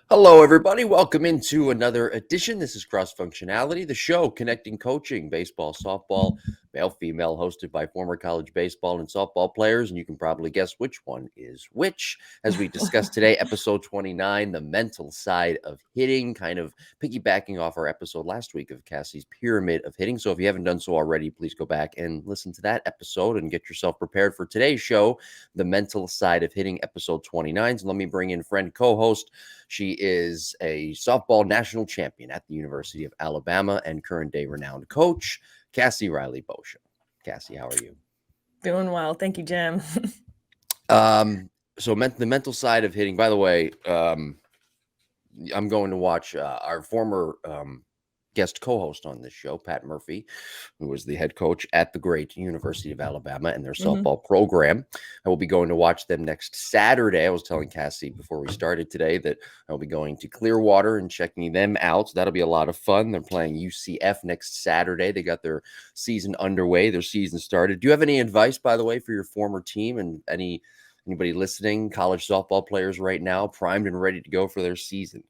Hello, everybody. Welcome into another edition. This is Cross Functionality, the show connecting coaching, baseball, softball, male, female, hosted by former college baseball and softball players. And you can probably guess which one is which. As we discuss today, episode 29, the mental side of hitting, kind of piggybacking off our episode last week of Cassie's pyramid of hitting. So if you haven't done so already, please go back and listen to that episode and get yourself prepared for today's show, the mental side of hitting, episode 29. So let me bring in friend co-host. She is a softball national champion at the University of Alabama and current day renowned coach, Cassie Reilly-Boccia. Cassie, how are you? Doing well. Thank you, Jim. So the mental side of hitting, by the way, I'm going to watch our former guest co-host on this show, Pat Murphy, who was the head coach at the great University of Alabama and their softball program. I will be going to watch them next Saturday. I was telling Cassie before we started today that I'll be going to Clearwater and checking them out. So that'll be a lot of fun. They're playing UCF next Saturday. They got their season underway. Their season started. Do you have any advice, by the way, for your former team and anybody listening, college softball players right now, primed and ready to go for their season?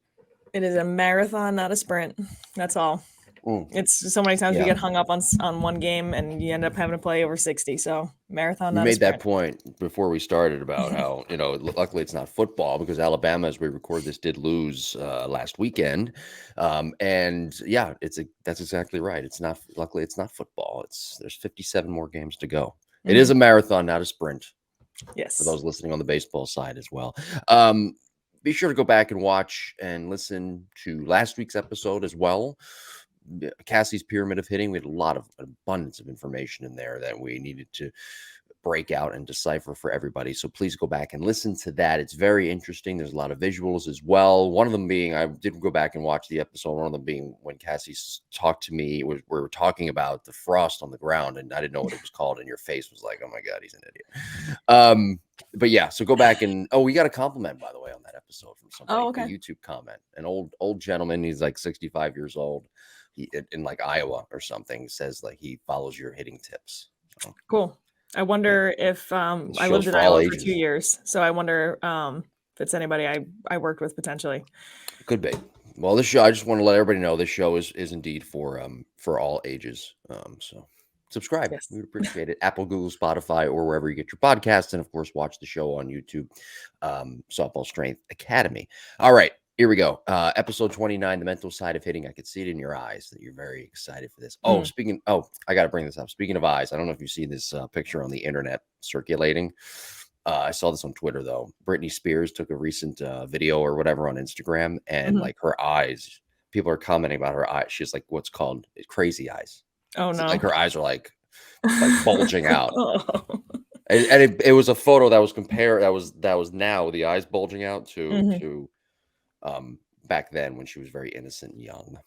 It is a marathon, not a sprint. That's all. It's so many times we get hung up on one game and you end up having to play over 60. So marathon, not a sprint. You made that point before we started about how, luckily it's not football because Alabama, as we record this, did lose last weekend. And yeah, that's exactly right. Luckily it's not football. There's 57 more games to go. It is a marathon, not a sprint. Yes. For those listening on the baseball side as well. Be sure to go back and watch and listen to last week's episode as well. Cassie's pyramid of hitting. We had abundance of information in there that we needed to break out and decipher for everybody. So please go back and listen to that. It's very interesting. There's a lot of visuals as well. One of them being, I did go back and watch the episode. One of them being when Cassie talked to me, we were talking about the frost on the ground and I didn't know what it was called. And your face was like, oh my God, he's an idiot. But yeah, so go back and, we got a compliment, by the way, on that episode from somebody, a YouTube comment, an old gentleman. He's like 65 years old. He in like Iowa or something, says like he follows your hitting tips. So, cool. I wonder if I lived in Iowa for 2 years, so I wonder if it's anybody I worked with potentially. Could be. Well, this show, I just want to let everybody know this show is indeed for all ages. So subscribe. Yes. We would appreciate it. Apple, Google, Spotify, or wherever you get your podcasts, and of course, watch the show on YouTube. Softball Strength Academy. All right. Here we go. Episode 29, the mental side of hitting. I could see it in your eyes that you're very excited for this. I got to bring this up. Speaking of eyes, I don't know if you've seen this picture on the internet circulating. I saw this on Twitter, though. Britney Spears took a recent video or whatever on Instagram, and like her eyes, people are commenting about her eyes. She's like what's called crazy eyes. Oh, no. Like her eyes are like bulging out. And it was a photo that was compared. That was now the eyes bulging out to back then when she was very innocent and young.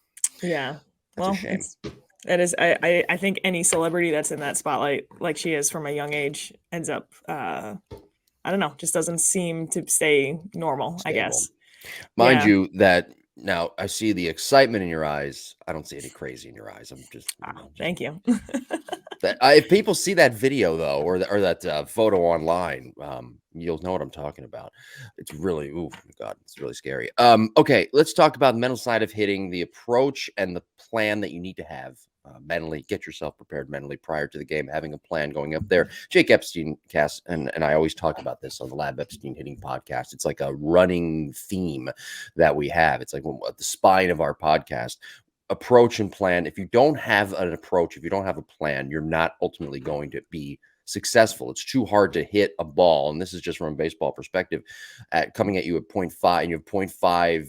Yeah. That's a shame. It is. I think any celebrity that's in that spotlight, like she is from a young age, ends up, I don't know, just doesn't seem to stay normal, I guess. Mind you that now I see the excitement in your eyes. I don't see any crazy in your eyes. I'm just thank you. If people see that video though, or that photo online, you'll know what I'm talking about. It's really, oh my God, it's really scary. Okay, let's talk about the mental side of hitting, the approach and the plan that you need to have mentally. Get yourself prepared mentally prior to the game, having a plan going up there. Jake Epstein, Cass, and I always talk about this on the Lab Epstein Hitting podcast. It's like a running theme that we have. It's like the spine of our podcast. Approach and plan. If you don't have an approach, if you don't have a plan, you're not ultimately going to be successful. It's too hard to hit a ball, and this is just from a baseball perspective, coming at you at 0.5, and you have 0.5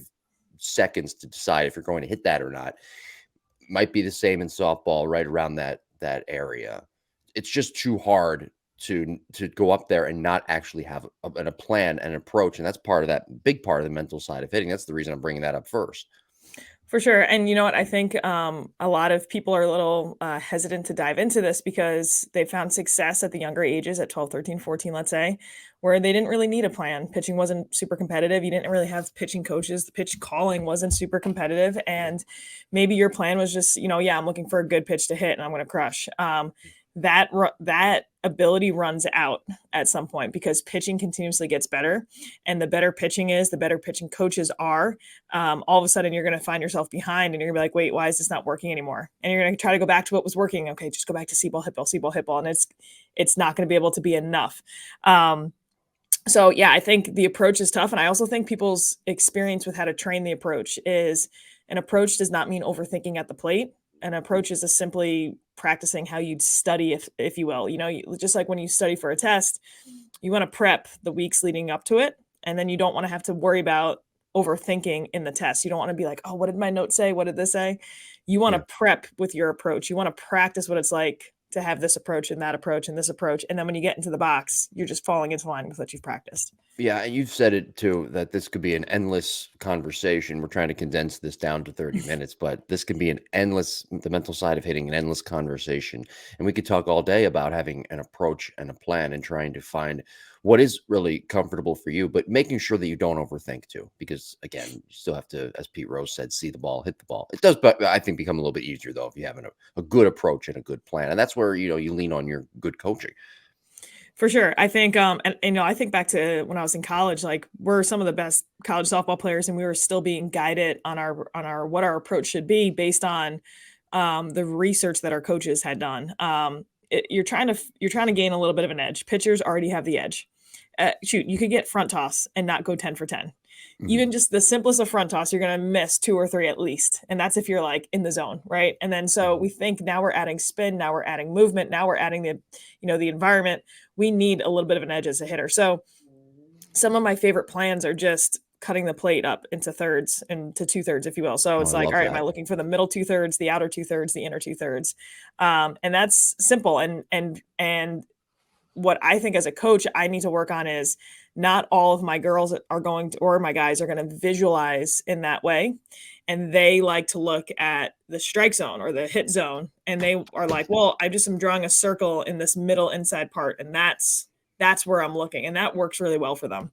seconds to decide if you're going to hit that or not. Might be the same in softball, right around that area. It's just too hard to go up there and not actually have a plan and approach, and that's part of that big part of the mental side of hitting. That's the reason I'm bringing that up first. For sure. And you know what? I think a lot of people are a little hesitant to dive into this because they found success at the younger ages, at 12, 13, 14, let's say, where they didn't really need a plan. Pitching wasn't super competitive. You didn't really have pitching coaches. The pitch calling wasn't super competitive. And maybe your plan was just, I'm looking for a good pitch to hit and I'm going to crush. That ability runs out at some point because pitching continuously gets better. And the better pitching is, the better pitching coaches are. All of a sudden, you're going to find yourself behind and you're going to be like, wait, why is this not working anymore? And you're going to try to go back to what was working. Okay, just go back to see ball, hit ball, see ball, hit ball. And it's not going to be able to be enough. So yeah, I think the approach is tough. And I also think people's experience with how to train the approach is an approach does not mean overthinking at the plate. An approach is just simply practicing how you'd study, if you will. Just like when you study for a test, you want to prep the weeks leading up to it. And then you don't want to have to worry about overthinking in the test. You don't want to be like, oh, what did my note say? What did this say? You want to prep with your approach. You want to practice what it's like to have this approach and that approach and this approach. And then when you get into the box, you're just falling into line with what you've practiced. Yeah, and you've said it too, that this could be an endless conversation. We're trying to condense this down to 30 minutes, but this can be the mental side of hitting, an endless conversation. And we could talk all day about having an approach and a plan and trying to find what is really comfortable for you, but making sure that you don't overthink too, because again, you still have to, as Pete Rose said, see the ball, hit the ball. It does, but I think become a little bit easier though, if you have a good approach and a good plan. And that's where, you lean on your good coaching. For sure. I think, I think back to when I was in college, like we're some of the best college softball players and we were still being guided on what our approach should be based on the research that our coaches had done. You're trying to gain a little bit of an edge. Pitchers already have the edge. You could get front toss and not go 10 for 10. Mm-hmm. Even just the simplest of front toss, you're going to miss 2 or 3 at least. And that's if you're like in the zone, right? And then so we think now we're adding spin, now we're adding movement, now we're adding the environment. We need a little bit of an edge as a hitter. So some of my favorite plans are just cutting the plate up into thirds and to 2/3, if you will. So it's like, all right, am I looking for the middle 2/3, the outer 2/3, the inner 2/3? And that's simple. And what I think as a coach, I need to work on is not all of my girls are going to, or my guys are going to visualize in that way. And they like to look at the strike zone or the hit zone. And they are like, well, I just am drawing a circle in this middle inside part. And that's where I'm looking. And that works really well for them.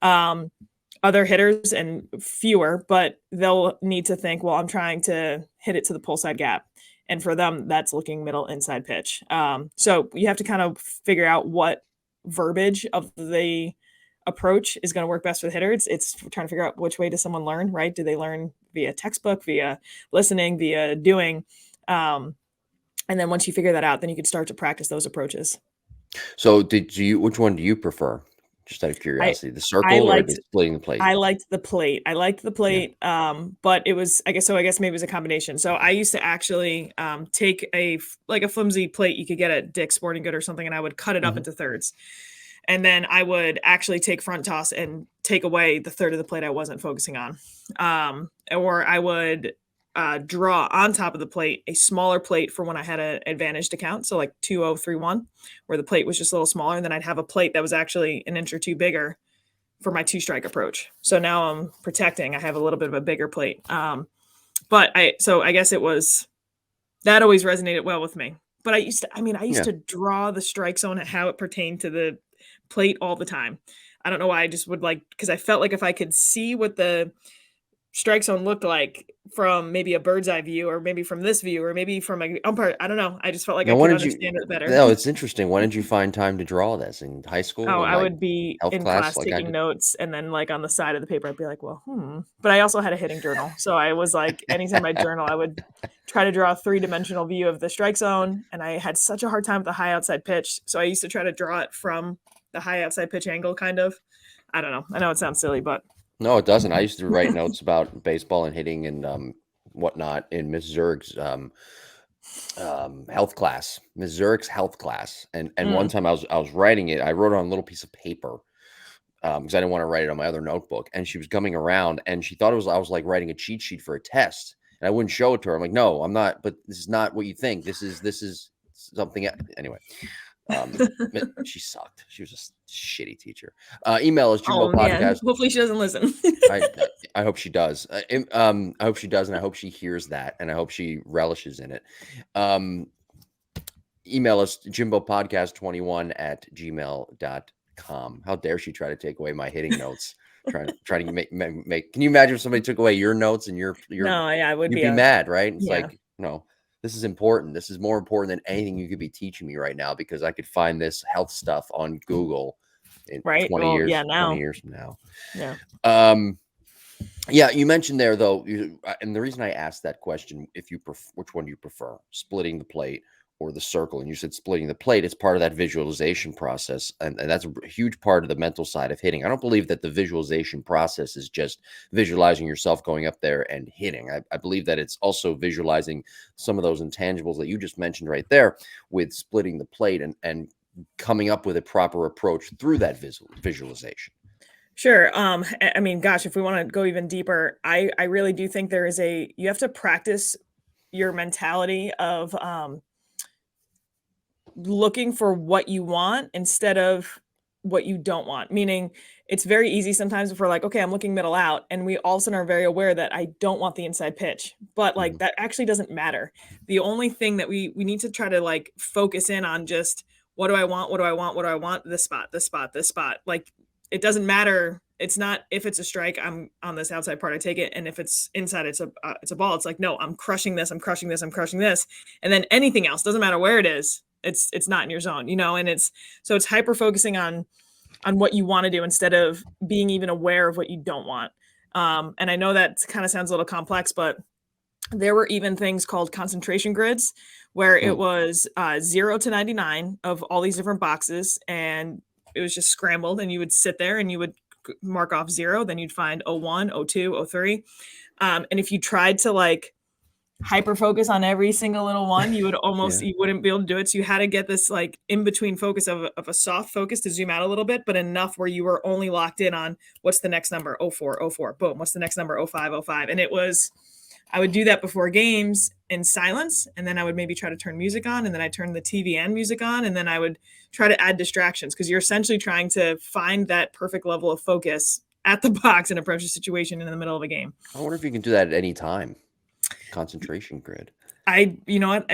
Other hitters and fewer, but they'll need to think, well, I'm trying to hit it to the pull side gap. And for them, that's looking middle inside pitch. So you have to kind of figure out what verbiage of the approach is going to work best for the hitter. It's trying to figure out which way does someone learn, right? Do they learn via textbook, via listening, via doing? And then once you figure that out, then you can start to practice those approaches. So which one do you prefer? Just out of curiosity, the circle or the splitting the plate? I liked the plate. But it was, I guess maybe it was a combination. So I used to actually take a flimsy plate you could get at Dick's Sporting Good or something, and I would cut it up into thirds. And then I would actually take front toss and take away the third of the plate I wasn't focusing on. Or I would draw on top of the plate a smaller plate for when I had an advantaged account. So like 2-0-3-1, where the plate was just a little smaller. And then I'd have a plate that was actually an inch or two bigger for my 2-strike approach. So now I'm protecting. I have a little bit of a bigger plate. But I guess it was, that always resonated well with me. But I used to draw the strike zone and how it pertained to the plate all the time. I don't know why. I just would because I felt like if I could see what the strike zone looked like from maybe a bird's eye view, or maybe from this view, or maybe from an umpire, I don't know. I just felt like I could understand it better. No, it's interesting. When did you find time to draw this? In high school? Oh, I would be in class taking notes, and then on the side of the paper, I'd be like, well, But I also had a hitting journal. So I was like, anytime I journal, I would try to draw a 3-dimensional view of the strike zone. And I had such a hard time with the high outside pitch. So I used to try to draw it from the high outside pitch angle, kind of. I don't know. I know it sounds silly, but no, it doesn't. I used to write notes about baseball and hitting and whatnot in Miss Zerg's health class. Miss Zerg's health class, and one time I was writing it. I wrote it on a little piece of paper because I didn't want to write it on my other notebook. And she was coming around, and she thought I was like writing a cheat sheet for a test, and I wouldn't show it to her. I'm like, no, I'm not. But this is not what you think. This is something. Anyway. She sucked. She was a shitty teacher. Email us Jimbo Podcast. Hopefully she doesn't listen. I hope she does. I hope she does, and I hope she hears that, and I hope she relishes in it. Email us jimbopodcast21@gmail.com. How dare she try to take away my hitting notes? trying to make. Can you imagine if somebody took away your notes and your? No, yeah, I would be mad, right? It's like no. This is important. This is more important than anything you could be teaching me right now because I could find this health stuff on Google in Right. 20 Well, yeah, years, 20 now. years from now. Yeah. Um, yeah, you mentioned there though, and the reason I asked that question, if you which one do you prefer, splitting the plate or the circle? And you said splitting the plate. It's part of that visualization process, and that's a huge part of the mental side of hitting. I don't believe that the visualization process is just visualizing yourself going up there and hitting. I believe that it's also visualizing some of those intangibles that you just mentioned right there with splitting the plate and coming up with a proper approach through that visualization. Sure. I mean, gosh, if we want to go even deeper, I really do think you have to practice your mentality of looking for what you want instead of what you don't want. Meaning, it's very easy sometimes if we're like, okay, I'm looking middle out, and we all of a sudden are very aware that I don't want the inside pitch. But like Mhm. that actually doesn't matter. The only thing that we need to try to like focus in on just what do I want? What do I want? What do I want? This spot, this spot, this spot. Like it doesn't matter. It's not if it's a strike, I'm on this outside part, I take it, and if it's inside, it's a ball. It's like no, I'm crushing this, I'm crushing this, I'm crushing this, and then anything else doesn't matter where it is. It's not in your zone, and it's hyper focusing on what you want to do instead of being even aware of what you don't want. And I know that kind of sounds a little complex, but there were even things called concentration grids where it Hmm. was 0 to 99 of all these different boxes, and it was just scrambled, and you would sit there and you would mark off 0, then you'd find 01, 02, 03. And if you tried to like hyper focus on every single little one, Yeah. you wouldn't be able to do it. So you had to get this like in between focus of a soft focus to zoom out a little bit, but enough where you were only locked in on what's the next number, 04, 04, boom, what's the next number, 05, 05. And I would do that before games in silence, and then I would maybe try to turn music on, and then I turn the TV and music on, and then I would try to add distractions because you're essentially trying to find that perfect level of focus at the box and approach the situation in the middle of a game. I wonder if you can do that at any time. Concentration grid. You know what?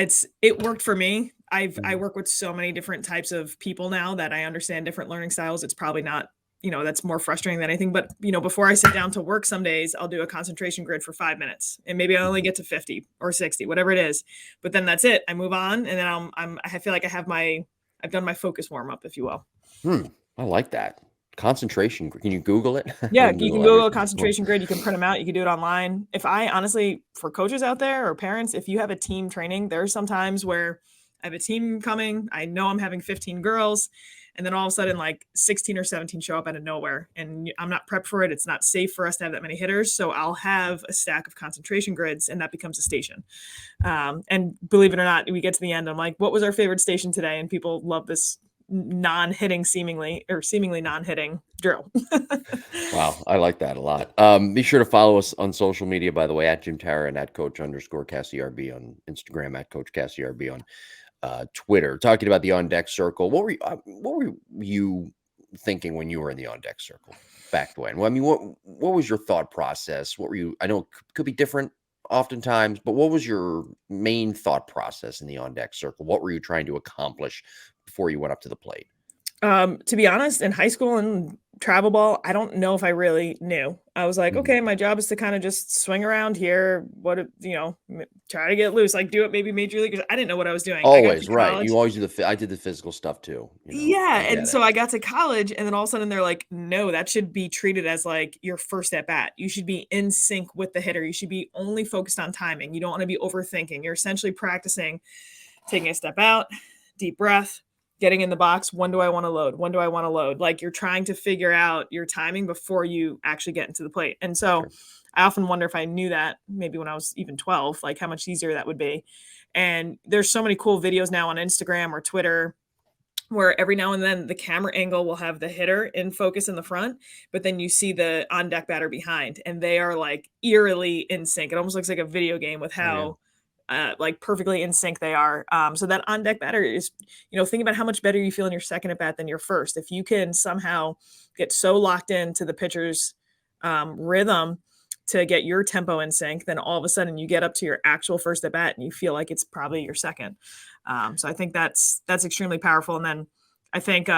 It worked for me. I Mhm. work with so many different types of people now that I understand different learning styles. It's probably not, that's more frustrating than anything. But, before I sit down to work some days, I'll do a concentration grid for 5 minutes and maybe I only Mhm. get to 50 or 60, whatever it is. But then that's it. I move on. And then I feel like I've done my focus warm up, if you will. Hmm. I like that. Concentration grid. Can you Google it? Yeah, And you can Google Google a everything. Cool. concentration grid, you can print them out, you can do it online. If I honestly, for coaches out there or parents, if you have a team training, there are some times where I have a team coming, I know I'm having 15 girls, and then all of a sudden like 16 or 17 show up out of nowhere, and I'm not prepped for it. It's not safe for us to have that many hitters, so I'll have a stack of concentration grids, and that becomes a station. And believe it or not, we get to the end, I'm like, what was our favorite station today? And people love this non-hitting seemingly non-hitting drill. Wow, I like that a lot. Be sure to follow us on social media, by the way, at Jim Tara and at Coach_CassieRB on Instagram, at Coach CassieRB on Twitter. Talking about the on deck circle. What were you thinking when you were in the on deck circle back when? Well, I mean, what was your thought process? What were you? I know it could be different oftentimes, but what was your main thought process in the on deck circle? What were you trying to accomplish before you went up to the plate? To be honest, in high school and travel ball, I don't know if I really knew. I was like, Mhm. okay, my job is to kind of just swing around here. Try to get loose, like do it maybe major leaguers. I didn't know what I was doing. I got to Always right. college. You always do I did the physical stuff too. Yeah, I and get it. so I got to college, and then all of a sudden they're like, "No, that should be treated as like your first at bat. You should be in sync with the hitter. You should be only focused on timing. You don't want to be overthinking. You're essentially practicing taking a step out, deep breath, getting in the box. When do I want to load? When do I want to load? Like you're trying to figure out your timing before you actually get into the plate. And so Sure. I often wonder if I knew that maybe when I was even 12, like how much easier that would be. And there's so many cool videos now on Instagram or Twitter where every now and then the camera angle will have the hitter in focus in the front, but then you see the on deck batter behind, and they are like eerily in sync. It almost looks like a video game with Oh yeah. how like perfectly in sync they are. So that on deck batter is, think about how much better you feel in your second at bat than your first. If you can somehow get so locked into the pitcher's rhythm to get your tempo in sync, then all of a sudden you get up to your actual first at bat and you feel like it's probably your second. So I think that's extremely powerful. And then I think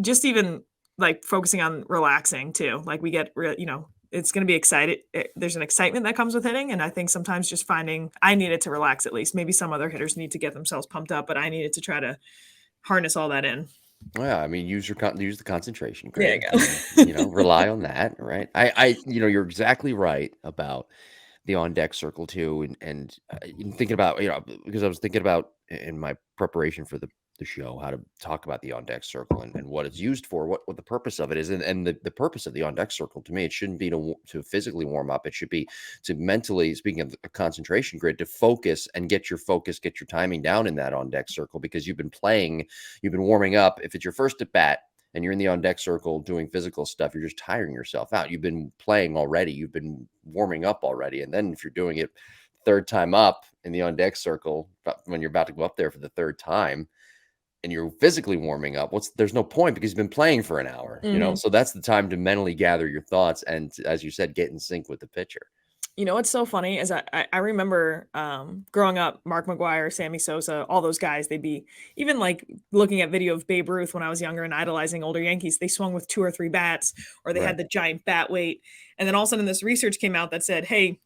just even like focusing on relaxing too. Like we get, it's going to be excited. There's an excitement that comes with hitting. And I think sometimes just finding, I needed to relax at least. Maybe some other hitters need to get themselves pumped up, but I needed to try to harness all that in. Yeah, I mean, use the concentration There grid, you go. rely on that, right? You're exactly right about the on deck circle too, and in thinking about, because I was thinking about in my preparation for the show how to talk about the on deck circle and what it's used for, what the purpose of it is, and the purpose of the on deck circle to me, it shouldn't be to physically warm up. It should be to mentally, speaking of a concentration grid, to focus and get your focus, get your timing down in that on deck circle, because you've been warming up. If it's your first at bat and you're in the on deck circle doing physical stuff, you're just tiring yourself out. You've been playing already. You've been warming up already. And then if you're doing it third time up in the on deck circle, when you're about to go up there for the third time and you're physically warming up, there's no point because you've been playing for an hour, Mhm. So that's the time to mentally gather your thoughts. And as you said, get in sync with the pitcher. You know what's so funny is I remember, growing up, Mark McGwire, Sammy Sosa, all those guys, they'd be even, like, looking at video of Babe Ruth when I was younger and idolizing older Yankees, they swung with 2 or 3 bats, or they had Right. the giant bat weight, and then all of a sudden this research came out that said, "Hey,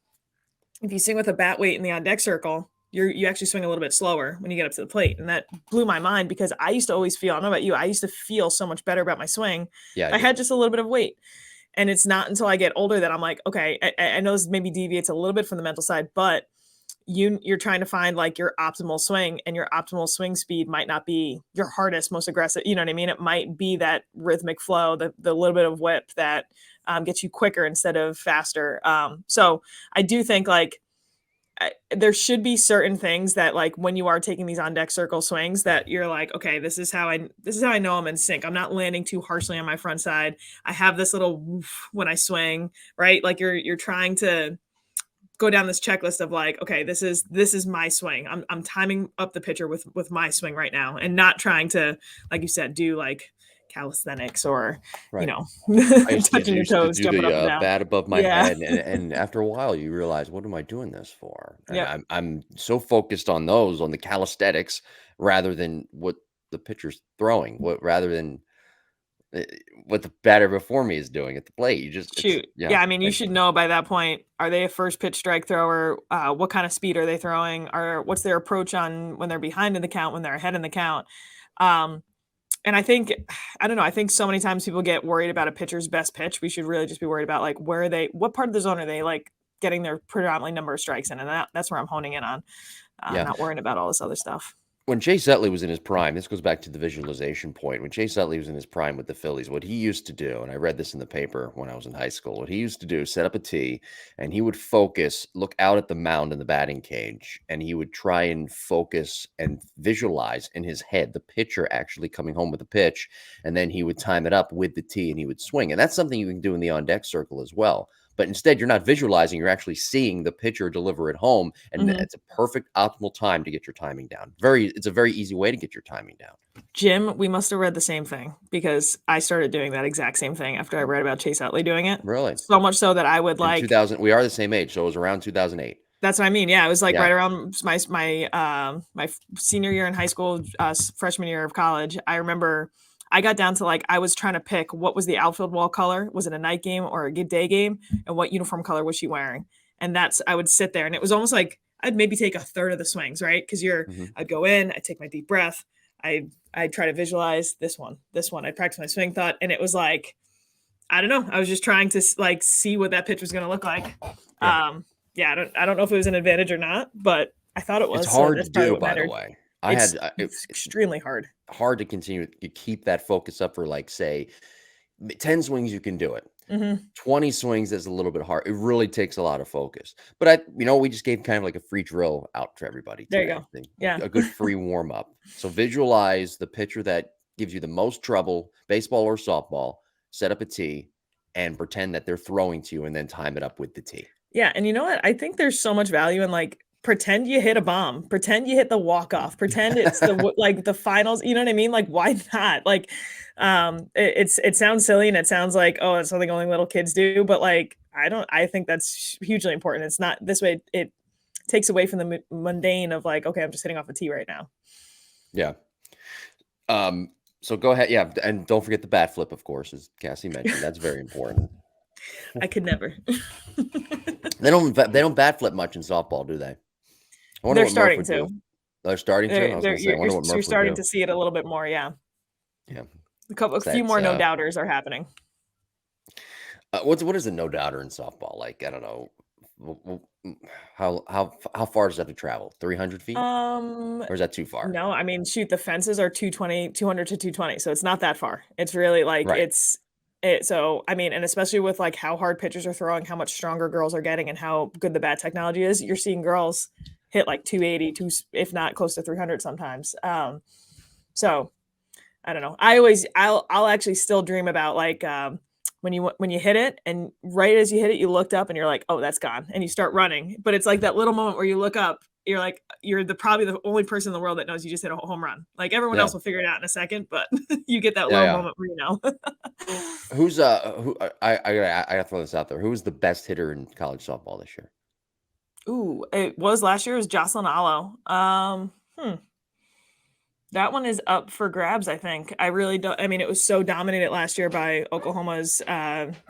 if you swing with a bat weight in the on-deck circle, you actually swing a little bit slower when you get up to the plate," and that blew my mind because I used to always feel, I don't know about you, I used to feel so much better about my swing Yeah, if I I did. had just a little bit of weight. And it's not until I get older that I'm like, okay, I know this maybe deviates a little bit from the mental side, but you're trying to find like your optimal swing, and your optimal swing speed might not be your hardest, most aggressive. You know what I mean? It might be that rhythmic flow, the little bit of whip that gets you quicker instead of faster. So I do think like there should be certain things that like when you are taking these on deck circle swings that you're like, okay, this is how I know I'm in sync. I'm not landing too harshly on my front side. I have this little woof when I swing, right? Like you're trying to go down this checklist of like, okay, this is my swing. I'm timing up the pitcher with my swing right now, and not trying to, like you said, do like calisthenics or Right. touching your Used to toes, do jumping the up and down. bat above my Yeah. head, and after a while, you realize, what am I doing this for? And Yep. I'm so focused on those, on the calisthenics, rather than what the pitcher's throwing, rather than eh, what the batter before me is doing at the plate. Shoot. Yeah. Yeah, I mean, you should know by that point, are they a first pitch strike thrower? What kind of speed are they throwing? Or what's their approach on when they're behind in the count, when they're ahead in the count? Um, and I think, I don't know, I think so many times people get worried about a pitcher's best pitch. We should really just be worried about like where are they, what part of the zone are they like getting their predominantly number of strikes in? And that's where I'm honing in on, Yeah. not worrying about all this other stuff. When Chase Utley was in his prime, this goes back to the visualization point. When Chase Utley was in his prime with the Phillies, what he used to do, and I read this in the paper when I was in high school, what he used to do is set up a tee, and he would focus, look out at the mound in the batting cage, and he would try and focus and visualize in his head the pitcher actually coming home with the pitch, and then he would time it up with the tee and he would swing. And that's something you can do in the on deck circle as well. But instead, you're not visualizing, you're actually seeing the pitcher deliver it home. And Mhm. it's a perfect optimal time to get your timing down. It's a very easy way to get your timing down. Jim, we must have read the same thing because I started doing that exact same thing after I read about Chase Utley doing it. Really? So much so that I would In like, 2000, we are the same age. So it was around 2008. that's what I mean. Yeah, it was like Yeah. right around my senior year in high school, freshman year of college. I remember I got down to like I was trying to pick what was the outfield wall color. Was it a night game or a good day game? And what uniform color was she wearing? And that's I would sit there, and it was almost like I'd maybe take a third of the swings, right? Because Mhm. I'd go in, I'd take my deep breath, I'd try to visualize this one, this one. I'd practice my swing thought, and it was like I don't know. I was just trying to like see what that pitch was going to look like. Yeah. Yeah, I don't know if it was an advantage or not, but I thought it It's was. So hard to that's probably do, what by the mattered. way. It's extremely hard. Hard to continue to keep that focus up for, like, say, 10 swings, you can do it. Hmm. 20 swings is a little bit hard. It really takes a lot of focus. But we just gave kind of like a free drill out for everybody There you today. go. Yeah. A good free warm up. So visualize the pitcher that gives you the most trouble, baseball or softball, set up a tee and pretend that they're throwing to you and then time it up with the tee. Yeah, and you know what? I think there's so much value in like pretend you hit a bomb, pretend you hit the walk off, pretend it's like the finals. You know what I mean? Like why not? Like, it sounds silly and it sounds like oh, it's something only little kids do, but like I don't. I think that's hugely important. It's not this way. It takes away from the mundane of like okay, I'm just hitting off a tee right now. Yeah. So go ahead. Yeah. And don't forget the bat flip, of course, as Cassie mentioned. That's very important. I could never. They don't bat flip much in softball, do they? I wonder They're what Murph starting would to. do. They're starting to. I was They're gonna say, I wonder what you're Murph would starting do. to see it a little bit more, yeah. Yeah, A few that's more no doubters are happening. what is a no doubter in softball? Like I don't know, how far does that have to travel? 300 feet, Um, or is that too far? no, I mean, shoot, the fences are 200 to 220, so it's not that far. It's really like Right. so I mean, and especially with like how hard pitchers are throwing, how much stronger girls are getting, and how good the bat technology is, you're seeing girls hit like 280, if not close to 300 sometimes. So I don't know. I'll actually still dream about like when you hit it and right as you hit it, you looked up and you're like, oh, that's gone, and you start running. But it's like that little moment where you look up, you're like, you're probably the only person in the world that knows you just hit a home run. Like everyone else Yeah. will figure it out in a second, but you get that Yeah. little Yeah. moment where you know. Who I gotta throw this out there. Who was the best hitter in college softball this year? Ooh, it was last year. It was Jocelyn Allo. That one is up for grabs, I think. I really don't. I mean, it was so dominated last year by Oklahoma's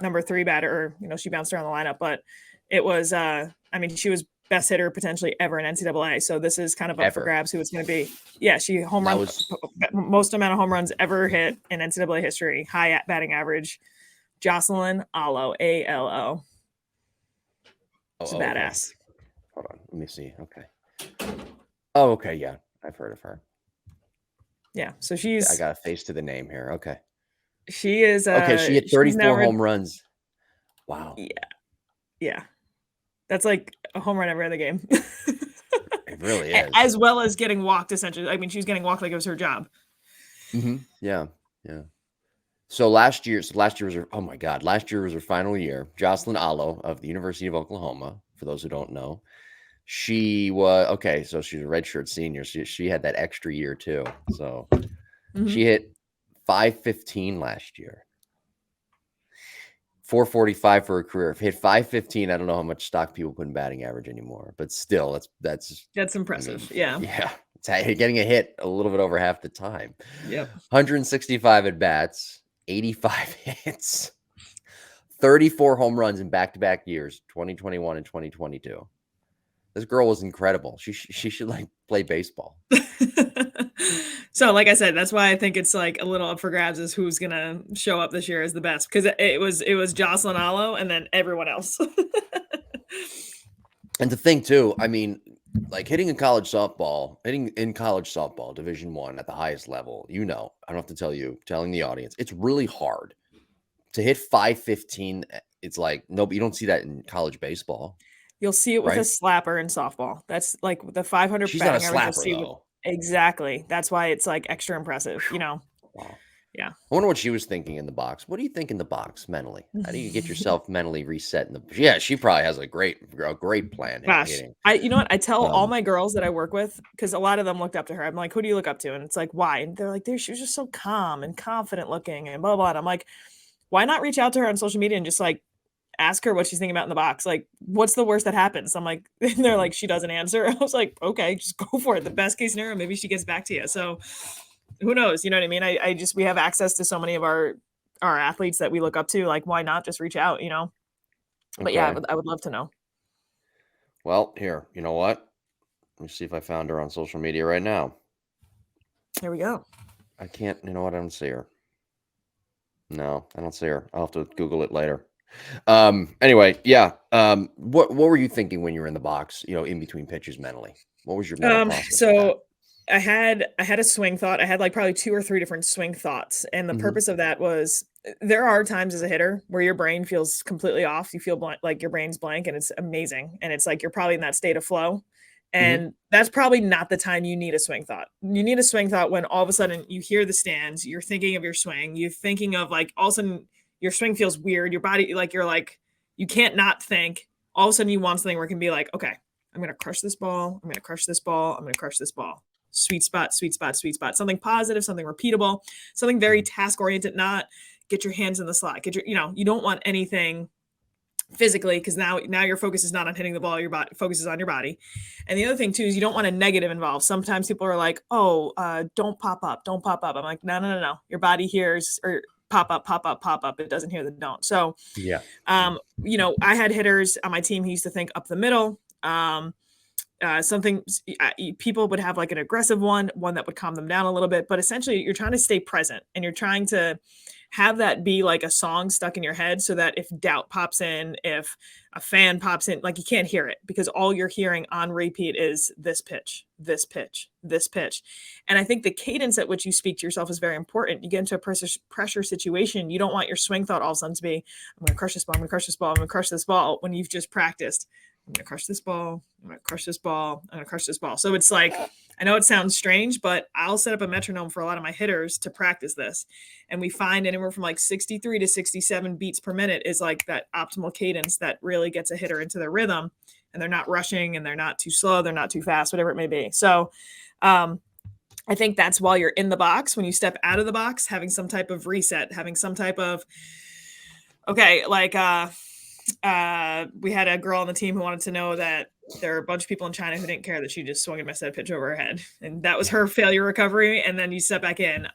number 3 batter. Or, she bounced around the lineup, but it was. I mean, she was best hitter potentially ever in NCAA. So this is kind of up for grabs. Who it's going to be? Yeah, she home run most amount of home runs ever hit in NCAA history. High batting average. Jocelyn Allo, ALO. She's a badass. Okay. Hold on, let me see. Okay. Oh, okay. Yeah, I've heard of her. Yeah, so I got a face to the name here. Okay. She is. Okay, she hit 34 home runs. Wow. Yeah. That's like a home run every other game. It really is. As well as getting walked, essentially. I mean, she was getting walked like it was her job. Yeah. So last year was her, oh my God, last year was her final year. Jocelyn Allo of the University of Oklahoma, for those who don't know. She was, okay, so she's a redshirt senior. She had that extra year too. So she hit 515 last year. 445 for her career. Hit 515. I don't know how much stock people put in batting average anymore, but still, that's impressive. I mean, yeah. It's getting a hit a little bit over half the time. Yep. 165 at bats, 85 hits, 34 home runs in back-to-back years, 2021 and 2022. This girl was incredible. She should like play baseball. So, like I said, that's why I think it's like a little up for grabs is who's gonna show up this year as the best, because it was Jocelyn Allo and then everyone else. And the thing too, I mean, like hitting in college softball, Division I at the highest level, I don't have to tell you, telling the audience, it's really hard to hit 515. It's like, nope, you don't see that in college baseball. You'll see it with a slapper in softball. That's like the 500 She's not a batting slapper, though. Exactly. That's why it's like extra impressive, Wow. Yeah. I wonder what she was thinking in the box. What do you think in the box mentally? How do you get yourself mentally reset in the? Yeah, she probably has a great plan. Gosh, you know what? I tell all my girls that I work with, because a lot of them looked up to her. I'm like, who do you look up to? And it's like, why? And they're like, she was just so calm and confident looking and blah, blah. And I'm like, why not reach out to her on social media and just like ask her what she's thinking about in the box? Like, what's the worst that happens? I'm like, and they're like, she doesn't answer. I was like, okay, just go for it. The best case scenario, maybe she gets back to you. So who knows? You know what I mean? We have access to so many of our athletes that we look up to. Like, why not just reach out, But yeah, I would love to know. Well, here, you know what? Let me see if I found her on social media right now. Here we go. I can't, you know what? I don't see her. No, I don't see her. I'll have to Google it later. Anyway, yeah. What were you thinking when you were in the box, in between pitches mentally? What was your mental process? So I had a swing thought. I had like probably 2 or 3 different swing thoughts. And the purpose of that was, there are times as a hitter where your brain feels completely off. You feel like your brain's blank and it's amazing. And it's like, you're probably in that state of flow. And that's probably not the time you need a swing thought. You need a swing thought when all of a sudden you hear the stands, you're thinking of your swing, you're thinking of like, all of a sudden your swing feels weird. Your body, like, you're like, you can't not think. All of a sudden you want something where it can be like, okay, I'm going to crush this ball. I'm going to crush this ball. I'm going to crush this ball. Sweet spot, sweet spot, sweet spot. Something positive, something repeatable, something very task oriented, not get your hands in the slot. You don't want anything physically, because now your focus is not on hitting the ball. Your body focuses on your body. And the other thing too is you don't want a negative involved. Sometimes people are like, oh, don't pop up. I'm like, no. Your body hears, or pop up, pop up, pop up. It doesn't hear the don't. So, Yeah. I had hitters on my team who used to think up the middle. Something people would have like an aggressive one that would calm them down a little bit, but essentially you're trying to stay present and you're trying to have that be like a song stuck in your head so that if doubt pops in, if a fan pops in, like you can't hear it because all you're hearing on repeat is this pitch, this pitch, this pitch. And I think the cadence at which you speak to yourself is very important. You get into a pressure situation. You don't want your swing thought all of a sudden to be, I'm going to crush this ball, I'm going to crush this ball, I'm going to crush this ball when you've just practiced. I'm going to crush this ball. I'm going to crush this ball. I'm going to crush this ball. So it's like, I know it sounds strange, but I'll set up a metronome for a lot of my hitters to practice this. And we find anywhere from like 63 to 67 beats per minute is like that optimal cadence that really gets a hitter into their rhythm. And they're not rushing and they're not too slow. They're not too fast, whatever it may be. So I think that's while you're in the box. When you step out of the box, having some type of reset, having some type of, okay, like, we had a girl on the team who wanted to know that there are a bunch of people in China who didn't care that she just swung and missed that pitch over her head. And that was her failure recovery. And then you step back in.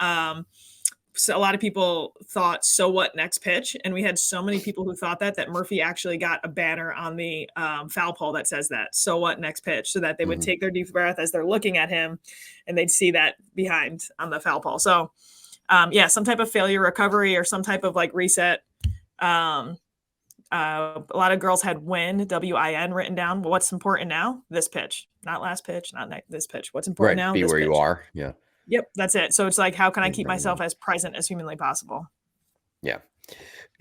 So a lot of people thought, so what, next pitch? And we had so many people who thought that Murphy actually got a banner on the foul pole that says that, so what, next pitch, so that they would take their deep breath as they're looking at him and they'd see that behind on the foul pole. So some type of failure recovery or some type of like reset. A lot of girls had win, W-I-N written down. Well, what's important now? This pitch, not last pitch, not this pitch. What's important now? Be this where pitch. You are. Yeah. Yep. That's it. So it's like, how can I keep myself as present as humanly possible? Yeah.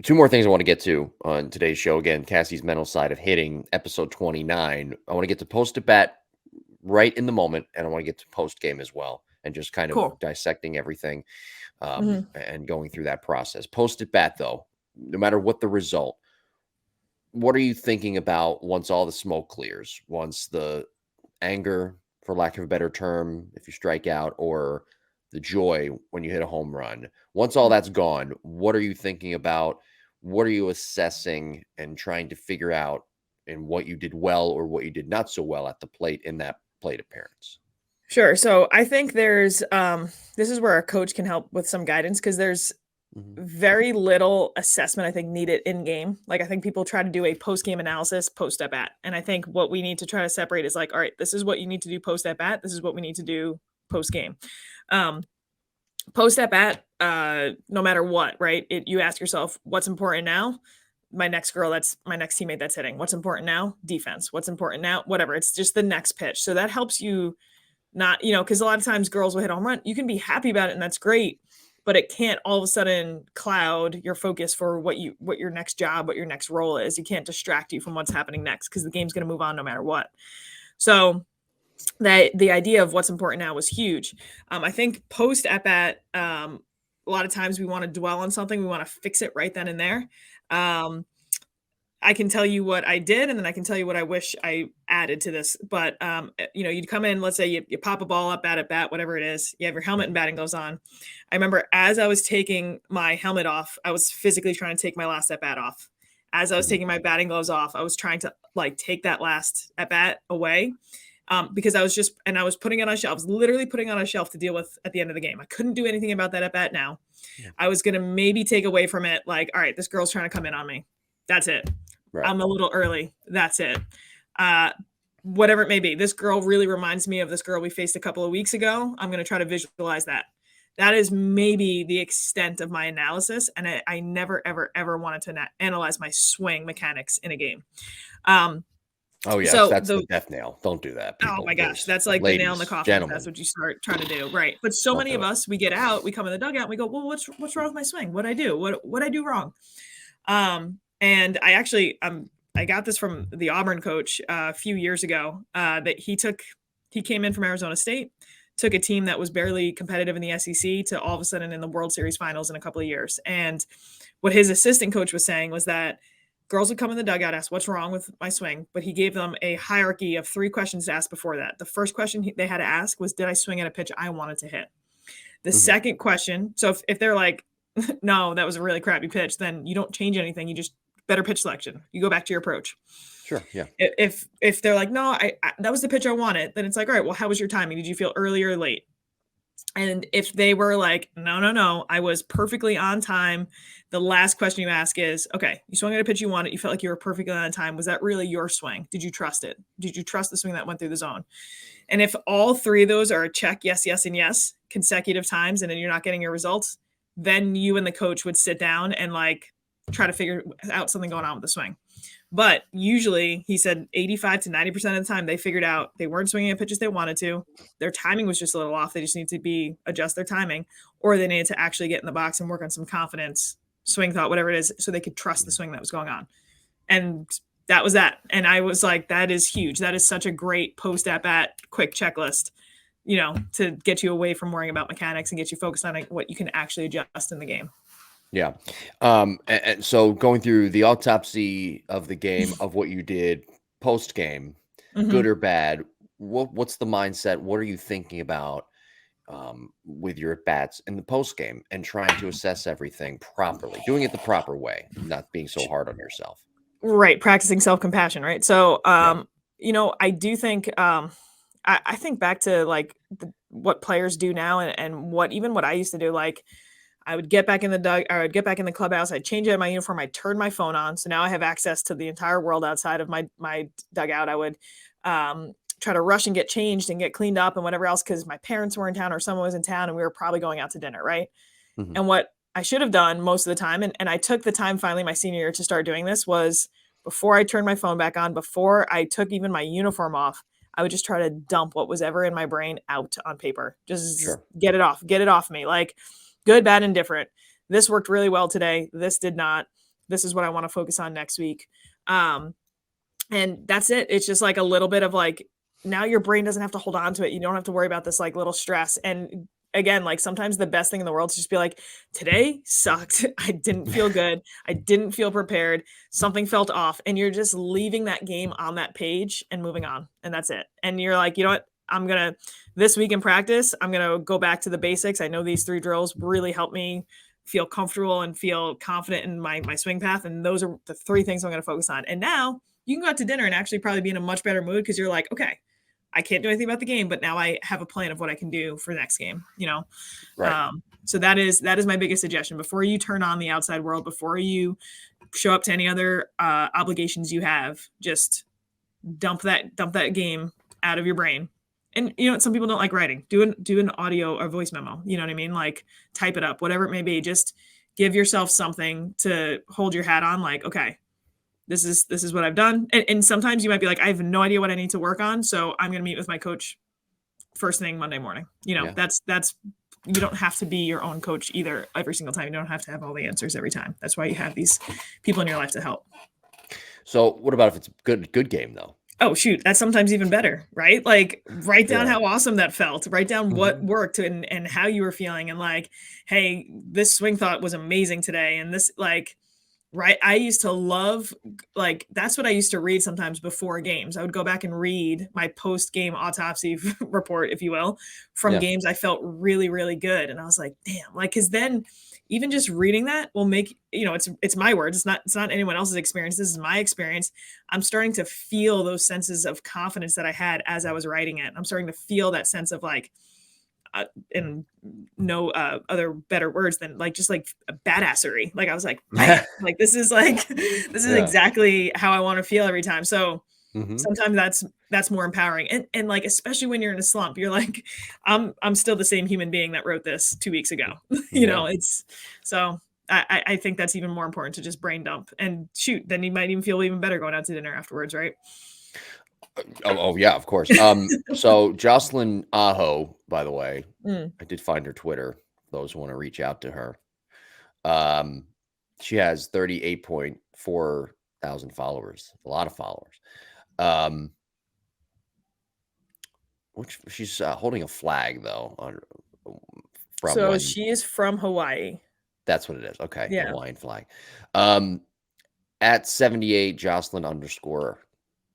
Two more things I want to get to on today's show. Again, Cassie's mental side of hitting, episode 29. I want to get to post at bat right in the moment, and I want to get to post game as well, and just kind of dissecting everything and going through that process. Post at bat, though, no matter what the result, what are you thinking about once all the smoke clears, once the anger, for lack of a better term, if you strike out, or the joy when you hit a home run? Once all that's gone, what are you thinking about? What are you assessing and trying to figure out in what you did well or what you did not so well at the plate in that plate appearance? Sure. So I think there's, this is where a coach can help with some guidance, because there's very little assessment, I think, needed in game. Like, I think people try to do a post-game analysis post at bat. And I think what we need to try to separate is like, all right, this is what you need to do post at bat. This is what we need to do post game. Post at bat, no matter what, right? You ask yourself, what's important now? My next teammate that's hitting. What's important now? Defense. What's important now? Whatever. It's just the next pitch. So that helps you not, because a lot of times girls will hit a home run. You can be happy about it, and that's great, but it can't all of a sudden cloud your focus for what your next job, what your next role is. You can't distract you from what's happening next, because the game's going to move on no matter what. So the idea of what's important now was huge. I think post at bat, a lot of times we want to dwell on something. We want to fix it right then and there. I can tell you what I did, and then I can tell you what I wish I added to this. But, you'd come in, let's say you pop a ball up, bat at bat, whatever it is. You have your helmet and batting gloves on. I remember as I was taking my helmet off, I was physically trying to take my last at bat off. As I was taking my batting gloves off, I was trying to take that last at bat away. Because I was putting it on a shelf. I was literally putting it on a shelf to deal with at the end of the game. I couldn't do anything about that at bat now. Yeah. I was going to maybe take away from it, like, all right, this girl's trying to come in on me. That's it. Right. I'm a little early. That's it. Whatever it may be. This girl really reminds me of this girl we faced a couple of weeks ago. I'm going to try to visualize that. That is maybe the extent of my analysis. And I never, ever, ever wanted to analyze my swing mechanics in a game. Oh, yeah. So that's the death nail. Don't do that. People, oh, my gosh. That's like the nail in the coffin. Gentlemen. That's what you start trying to do. Right. But so many of us, we get out, we come in the dugout, and we go, well, what's wrong with my swing? What'd I do? What'd I do wrong? And I actually, I got this from the Auburn coach a few years ago, that he came in from Arizona State, took a team that was barely competitive in the SEC to all of a sudden in the World Series finals in a couple of years. And what his assistant coach was saying was that girls would come in the dugout, ask, what's wrong with my swing? But he gave them a hierarchy of 3 questions to ask before that. The first question they had to ask was, did I swing at a pitch I wanted to hit? The second question, so if they're like, no, that was a really crappy pitch, then you don't change anything. You just better pitch selection. You go back to your approach. Sure. Yeah. If they're like, no, I that was the pitch I wanted, then it's like, all right, well, how was your timing? Did you feel early or late? And if they were like, no, no, no, I was perfectly on time. The last question you ask is, okay, you swung at a pitch you wanted. You felt like you were perfectly on time. Was that really your swing? Did you trust it? Did you trust the swing that went through the zone? And if all three of those are a check, yes, yes, and yes, consecutive times, and then you're not getting your results, then you and the coach would sit down and like try to figure out something going on with the swing. But usually, he said 85 to 90% of the time, they figured out they weren't swinging at pitches they wanted to. Their timing was just a little off. They just need to adjust their timing, or they needed to actually get in the box and work on some confidence, swing thought, whatever it is, so they could trust the swing that was going on. And that was that. And I was like, that is huge. That is such a great post at bat quick checklist, to get you away from worrying about mechanics and get you focused on what you can actually adjust in the game. Yeah. And so going through the autopsy of the game of what you did post game, good or bad, what's the mindset? What are you thinking about with your at bats in the post game and trying to assess everything properly, doing it the proper way, not being so hard on yourself? Right. Practicing self-compassion. Right. So, Yeah. I do think, I think back to like what players do now and what I used to do. Like, I would get back in I would get back in the clubhouse. I'd change out my uniform. I'd turn my phone on. So now I have access to the entire world outside of my dugout. I would try to rush and get changed and get cleaned up and whatever else, because my parents were in town or someone was in town and we were probably going out to dinner. Right. Mhm. And what I should have done most of the time, and I took the time finally my senior year to start doing this, was before I turned my phone back on, before I took even my uniform off, I would just try to dump what was ever in my brain out on paper. Just Sure. get it off me. Like, good, bad, and different. This worked really well today. This did not. This is what I want to focus on next week. And that's it. It's just like a little bit of like, now your brain doesn't have to hold on to it. You don't have to worry about this like little stress. And again, like sometimes the best thing in the world is just be like, today sucked. I didn't feel good. I didn't feel prepared. Something felt off. And you're just leaving that game on that page and moving on. And that's it. And you're like, you know what? This week in practice, I'm going to go back to the basics. I know these 3 drills really help me feel comfortable and feel confident in my swing path. And those are the 3 things I'm going to focus on. And now you can go out to dinner and actually probably be in a much better mood because you're like, okay, I can't do anything about the game, but now I have a plan of what I can do for the next game, Right. So that is my biggest suggestion. Before you turn on the outside world, before you show up to any other obligations you have, just dump that game out of your brain. And some people don't like writing. Do an audio or voice memo. You know what I mean? Like, type it up, whatever it may be. Just give yourself something to hold your hat on. Like, okay, this is what I've done. And sometimes you might be like, I have no idea what I need to work on, so I'm going to meet with my coach first thing Monday morning. Yeah. That's you don't have to be your own coach either every single time. You don't have to have all the answers every time. That's why you have these people in your life to help. So what about if it's a good game though? Oh, shoot, that's sometimes even better, right? Like, write down Yeah. how awesome that felt. Write down what Mhm. worked and how you were feeling, and like, hey, this swing thought was amazing today, and this, like, right? I used to love, like, that's what I used to read sometimes before games. I would go back and read my post-game autopsy report, if you will, from Yeah. games I felt really, really good. And I was like, damn, like, because then even just reading that will make, it's my words. It's not anyone else's experience. This is my experience. I'm starting to feel those senses of confidence that I had as I was writing it. I'm starting to feel that sense of like, and no other better words than like just like a badassery. Like, I was like, bam, like this is Yeah. exactly how I want to feel every time. So Mhm. sometimes that's more empowering. And like, especially when you're in a slump, you're like, I'm still the same human being that wrote this 2 weeks ago. Yeah. It's so I think that's even more important to just brain dump and shoot. Then you might even feel even better going out to dinner afterwards, right? Oh yeah, of course. So Jocelyn Aho, by the way, Mm. I did find her Twitter. Those who want to reach out to her. Um, she has 38.4 thousand followers. A lot of followers. Um, which she's holding a flag though from So when she is from Hawaii. that's what it is. Okay, the Yeah. Hawaiian flag. Um, at 78 Jocelyn underscore,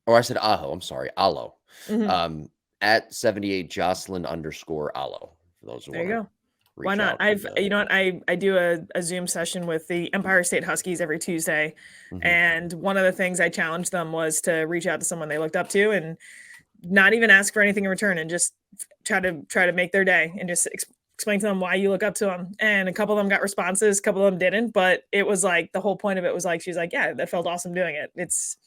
or I said Aho. I'm sorry, Alo. Mhm. Um, at 78 Jocelyn underscore Alo. For those who There want you to go. Why reach not? out and You know what? I do a Zoom session with the Empire State Huskies every Tuesday. mhm. And one of the things I challenged them was to reach out to someone they looked up to. And not even ask for anything in return and just try to make their day and just explain to them why you look up to them. And a couple of them got responses, a couple of them didn't, but it was like the whole point of it was like she's like, yeah, that felt awesome doing it. It's,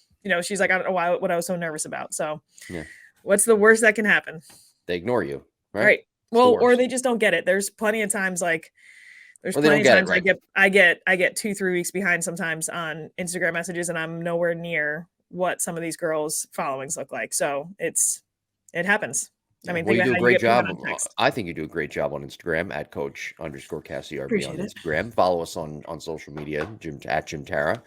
she's like, I don't know what I was so nervous about. So Yeah. What's the worst that can happen? They ignore you, right? Right. Well, or they just don't get it. There's plenty of times there's plenty of times I get 2-3 weeks behind sometimes on Instagram messages, and I'm nowhere near what some of these girls' followings look like. So it happens. I mean, well, you do a great job. I think you do a great job on Instagram at Coach_Cassie RB on Instagram. Follow us on social media, at Jim Tara.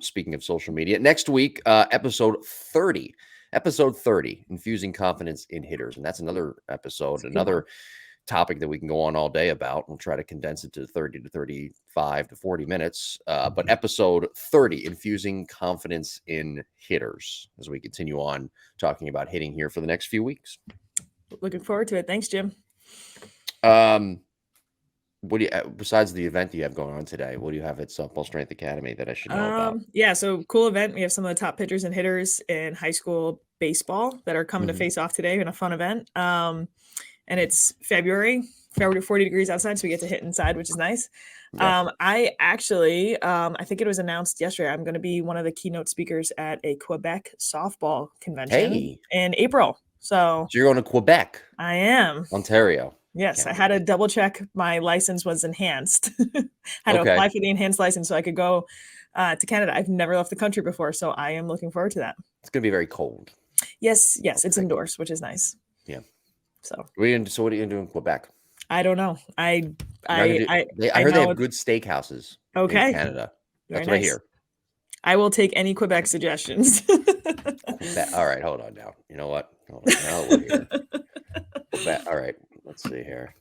Speaking of social media, next week, episode 30. Episode 30, infusing confidence in hitters. And that's another episode, another topic that we can go on all day about. We'll try to condense it to 30 to 35 to 40 minutes. But episode 30, infusing confidence in hitters, as we continue on talking about hitting here for the next few weeks. Looking forward to it. Thanks, Jim. What do you, besides the event you have going on today, what do you have at Softball Strength Academy that I should know about? Yeah, so cool event. We have some of the top pitchers and hitters in high school baseball that are coming to face off today in a fun event. And it's February 40 degrees outside, so we get to hit inside, which is nice. Yeah. I actually, I think it was announced yesterday, I'm going to be one of the keynote speakers at a Quebec softball convention in April. So you're going to Quebec? I am. Ontario. Yes, I had to double check my license was enhanced. Had to apply for the enhanced license so I could go to Canada. I've never left the country before, so I am looking forward to that. It's going to be very cold. Yes, it's indoors, which is nice. Yeah. So what are you going to do in Quebec? I don't know. I heard they have good steakhouses. Okay. In Canada. That's what I hear. I will take any Quebec suggestions. All right, hold on now. You know what? Hold on. Now we're here. Quebec. All right. Let's see here.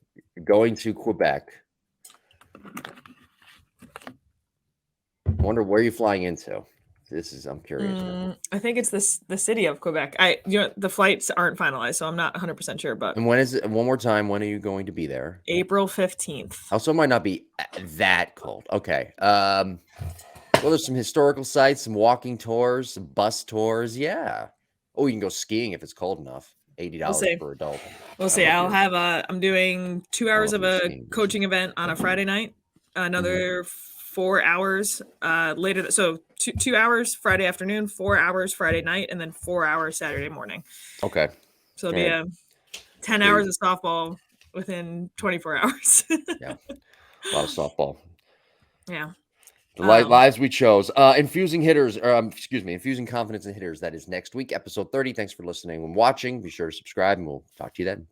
Going to Quebec. I wonder where you're flying into. I'm curious. I think it's the city of Quebec. The flights aren't finalized, so I'm not 100% sure. But and when is it? One more time. When are you going to be there? April 15th. Also, it might not be that cold. Okay. Well, there's some historical sites, some walking tours, some bus tours. Yeah. Oh, you can go skiing if it's cold enough. $80 per adult. We'll see. I'm doing 2 hours of a coaching event on a Friday night, another 4 hours later. So 2 hours Friday afternoon, 4 hours Friday night, and then 4 hours Saturday morning. Okay. So it'll be 10 hours of softball within 24 hours. Yeah. A lot of softball. Yeah. The lives we chose. Infusing confidence in hitters. That is next week, episode 30. Thanks for listening and watching. Be sure to subscribe, and we'll talk to you then.